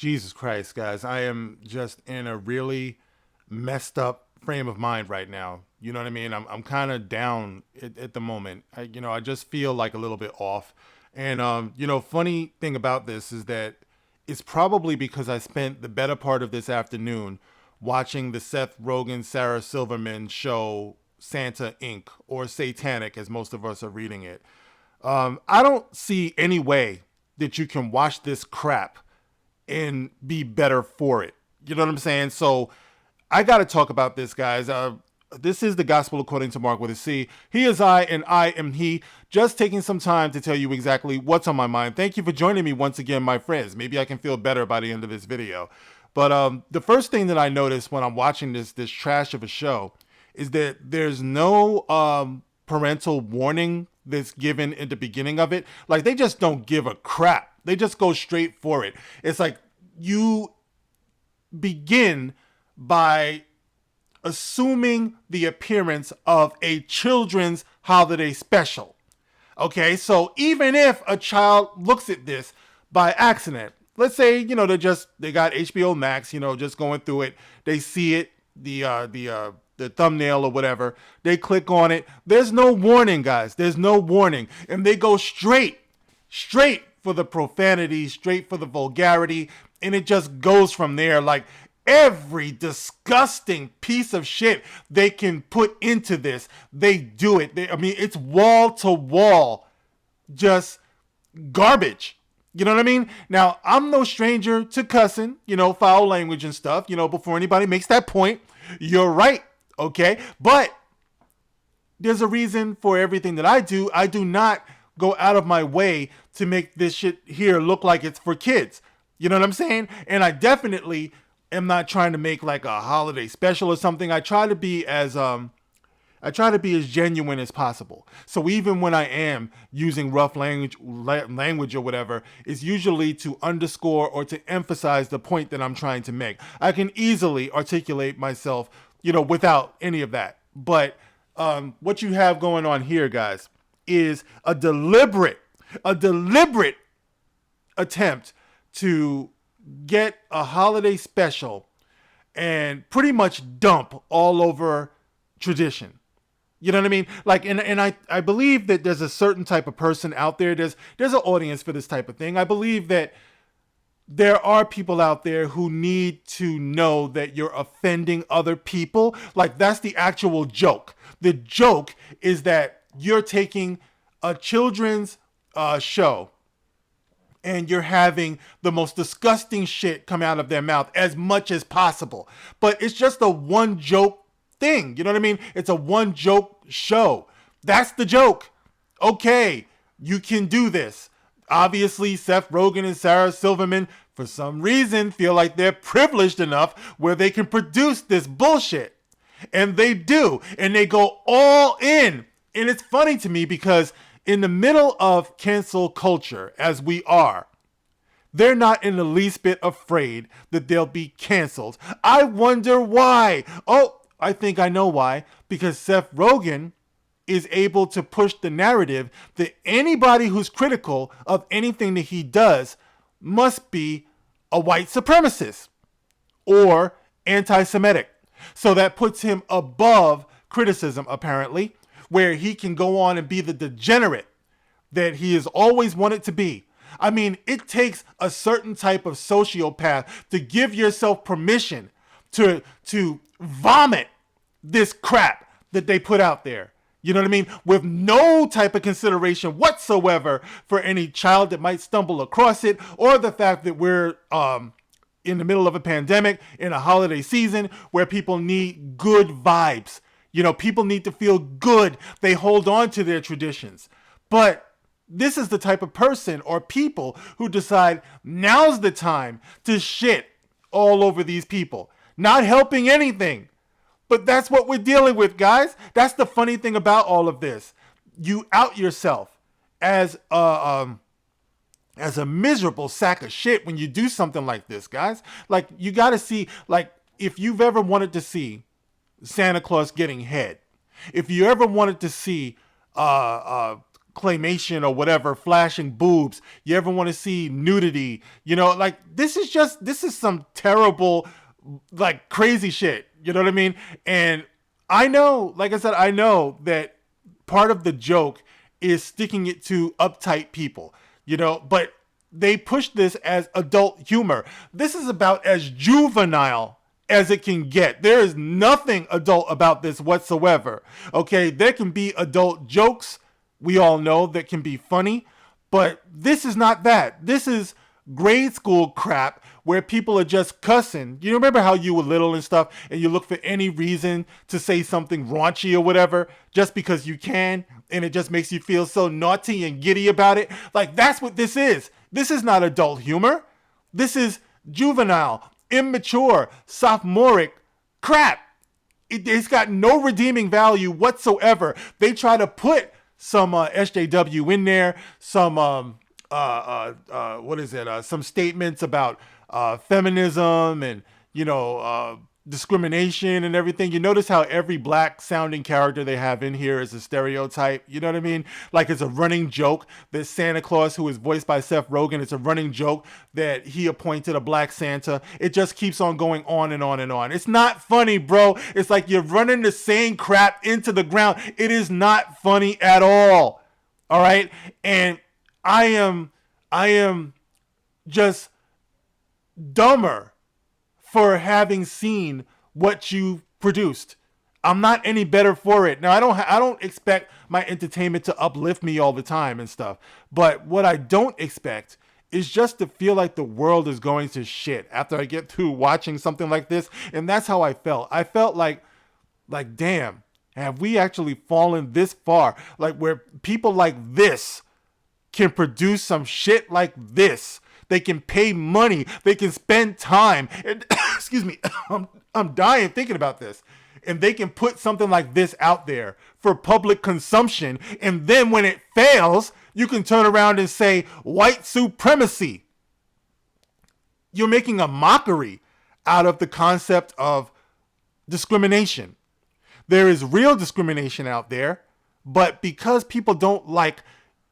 Jesus Christ, guys. I am just in a really messed up frame of mind right now. You know what I mean? I'm kind of down at the moment. I just feel like a little bit off. And, funny thing about this is that it's probably because I spent the better part of this afternoon watching the Seth Rogen, Sarah Silverman show Santa Inc. or Satanic, as most of us are reading it. I don't see any way that you can watch this crap and be better for it. You know what I'm saying? So I got to talk about this, guys. This is the gospel according to Mark with a C. He is I and I am he. Just taking some time to tell you exactly what's on my mind. Thank you for joining me once again, my friends. Maybe I can feel better by the end of this video. But the first thing that I noticed when I'm watching this trash of a show is that there's no parental warning that's given in the beginning of it. Like, they just don't give a crap. They just go straight for it. It's like you begin by assuming the appearance of a children's holiday special. Okay, so even if a child looks at this by accident, let's say, they got HBO Max, just going through it, they see it, the thumbnail or whatever, they click on it. There's no warning, guys. There's no warning. And they go straight for the profanity, straight for the vulgarity, and it just goes from there. Like, every disgusting piece of shit they can put into this, they do it. It's wall to wall, just garbage. You know what I mean? Now, I'm no stranger to cussing, foul language and stuff, before anybody makes that point. You're right, okay? But there's a reason for everything that I do. I do not go out of my way to make this shit here look like it's for kids. You know what I'm saying? And I definitely am not trying to make like a holiday special or something. I try to be as genuine as possible. So even when I am using rough language or whatever, it's usually to underscore or to emphasize the point that I'm trying to make. I can easily articulate myself, without any of that. But what you have going on here, guys, is a deliberate attempt to get a holiday special and pretty much dump all over tradition. You know what I mean? Like, and I believe that there's a certain type of person out there. There's an audience for this type of thing. I believe that there are people out there who need to know that you're offending other people. Like, that's the actual joke. The joke is that you're taking a children's show and you're having the most disgusting shit come out of their mouth as much as possible. But it's just a one joke thing. You know what I mean? It's a one joke show. That's the joke. Okay, you can do this. Obviously, Seth Rogen and Sarah Silverman, for some reason, feel like they're privileged enough where they can produce this bullshit. And they do. And they go all in. And it's funny to me because in the middle of cancel culture, as we are, they're not in the least bit afraid that they'll be canceled. I wonder why. Oh, I think I know why. Because Seth Rogen is able to push the narrative that anybody who's critical of anything that he does must be a white supremacist or anti-Semitic. So that puts him above criticism, apparently, where he can go on and be the degenerate that he has always wanted to be. I mean, it takes a certain type of sociopath to give yourself permission to vomit this crap that they put out there. You know what I mean? With no type of consideration whatsoever for any child that might stumble across it, or the fact that we're in the middle of a pandemic, in a holiday season where people need good vibes. People need to feel good. They hold on to their traditions. But this is the type of person or people who decide now's the time to shit all over these people. Not helping anything. But that's what we're dealing with, guys. That's the funny thing about all of this. You out yourself as a miserable sack of shit when you do something like this, guys. Like, you got to see, like, if you've ever wanted to see Santa Claus getting head, if you ever wanted to see claymation or whatever, flashing boobs. You ever want to see nudity? You know, like this is some terrible, like crazy shit. You know what I mean? And I know, like I said, I know that part of the joke is sticking it to uptight people, you know, but they push this as adult humor. This is about as juvenile as it can get. There is nothing adult about this whatsoever. Okay, there can be adult jokes, we all know, that can be funny, but this is not that. This is grade school crap where people are just cussing. You remember how you were little and stuff and you look for any reason to say something raunchy or whatever just because you can, and it just makes you feel so naughty and giddy about it? Like, that's what this is. This is not adult humor. This is juvenile, immature, sophomoric crap. It's got no redeeming value whatsoever. They try to put some SJW in there, some some statements about feminism and, you know, discrimination and everything. You notice how every black sounding character they have in here is a stereotype. You know what I mean? Like, it's a running joke that Santa Claus, who is voiced by Seth Rogen, it's a running joke that he appointed a black Santa. It just keeps on going on and on and on. It's not funny, bro. It's like you're running the same crap into the ground. It is not funny at all. All right? And I am just dumber for having seen what you produced. I'm not any better for it. Now, I don't expect my entertainment to uplift me all the time and stuff. But what I don't expect is just to feel like the world is going to shit after I get through watching something like this. And that's how I felt. I felt like damn, have we actually fallen this far? Like, where people like this can produce some shit like this. They can pay money. They can spend time. And, excuse me, I'm dying thinking about this. And they can put something like this out there for public consumption. And then when it fails, you can turn around and say, white supremacy. You're making a mockery out of the concept of discrimination. There is real discrimination out there, but because people don't like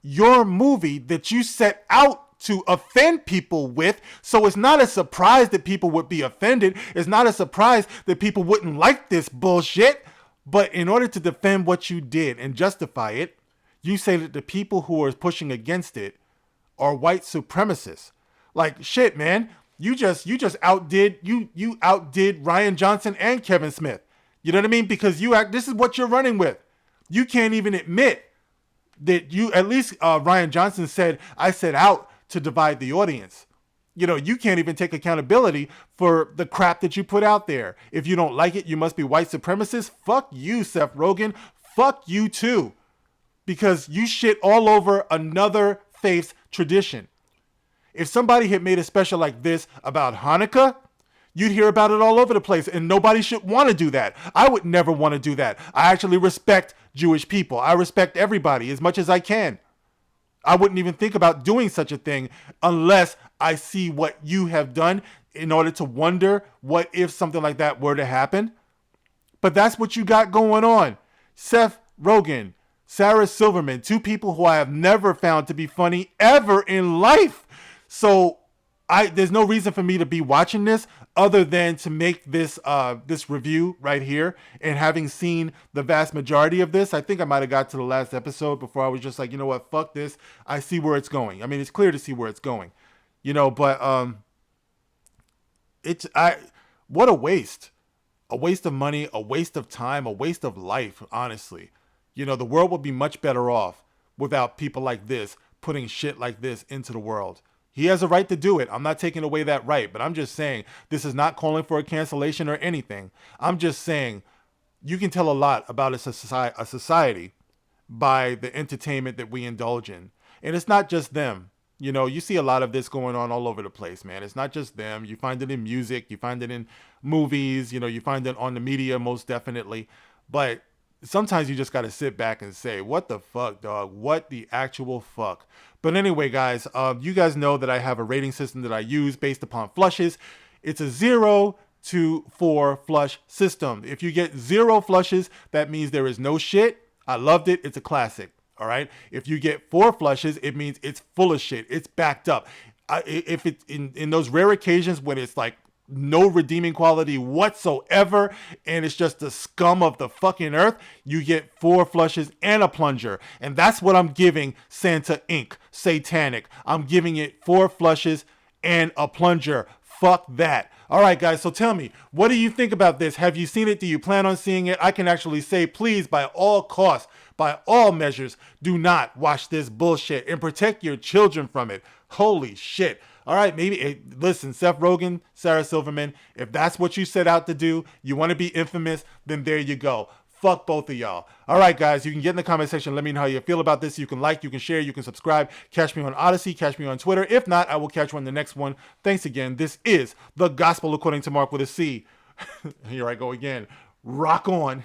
your movie that you set out to offend people with, so it's not a surprise that people would be offended. It's not a surprise that people wouldn't like this bullshit. But in order to defend what you did and justify it, you say that the people who are pushing against it are white supremacists. Like, shit, man. You just outdid Ryan Johnson and Kevin Smith. You know what I mean? Because this is what you're running with. You can't even admit that at least Ryan Johnson said, I set out to divide the audience. You know, you can't even take accountability for the crap that you put out there. If you don't like it, you must be white supremacist. Fuck you, Seth Rogen. Fuck you too. Because you shit all over another faith's tradition. If somebody had made a special like this about Hanukkah, you'd hear about it all over the place, and nobody should want to do that. I would never want to do that. I actually respect Jewish people. I respect everybody as much as I can. I wouldn't even think about doing such a thing unless I see what you have done in order to wonder what if something like that were to happen. But that's what you got going on. Seth Rogen, Sarah Silverman, two people who I have never found to be funny ever in life. So there's no reason for me to be watching this other than to make this this review right here. And having seen the vast majority of this, I think I might have got to the last episode before I was just like, you know what, fuck this. I see where it's going. I mean, it's clear to see where it's going, you know, but what a waste of money, a waste of time, a waste of life, honestly. You know, the world would be much better off without people like this putting shit like this into the world. He has a right to do it. I'm not taking away that right, but I'm just saying this is not calling for a cancellation or anything. I'm just saying you can tell a lot about a society by the entertainment that we indulge in. And it's not just them. You know, you see a lot of this going on all over the place, man. It's not just them. You find it in music. You find it in movies. You know, you find it on the media most definitely. But sometimes you just got to sit back and say, what the fuck, dog? What the actual fuck? But anyway, guys, you guys know that I have a rating system that I use based upon flushes. It's a 0 to 4 flush system. If you get 0 flushes, that means there is no shit. I loved it. It's a classic. All right. If you get 4 flushes, it means it's full of shit. It's backed up. If it's in those rare occasions when it's like no redeeming quality whatsoever and it's just the scum of the fucking earth, you get 4 flushes and a plunger. And that's what I'm giving Santa Inc. Satanic. I'm giving it 4 flushes and a plunger. Fuck that. All right, guys, so tell me, what do you think about this? Have you seen it? Do you plan on seeing it? I can actually say, please, by all costs, by all measures, do not watch this bullshit and protect your children from it. Holy shit. All right, maybe, listen, Seth Rogen, Sarah Silverman, if that's what you set out to do, you want to be infamous, then there you go. Fuck both of y'all. All right, guys, you can get in the comment section. Let me know how you feel about this. You can like, you can share, you can subscribe. Catch me on Odyssey. Catch me on Twitter. If not, I will catch you on the next one. Thanks again. This is The Gospel According to Mark with a C. Here I go again. Rock on.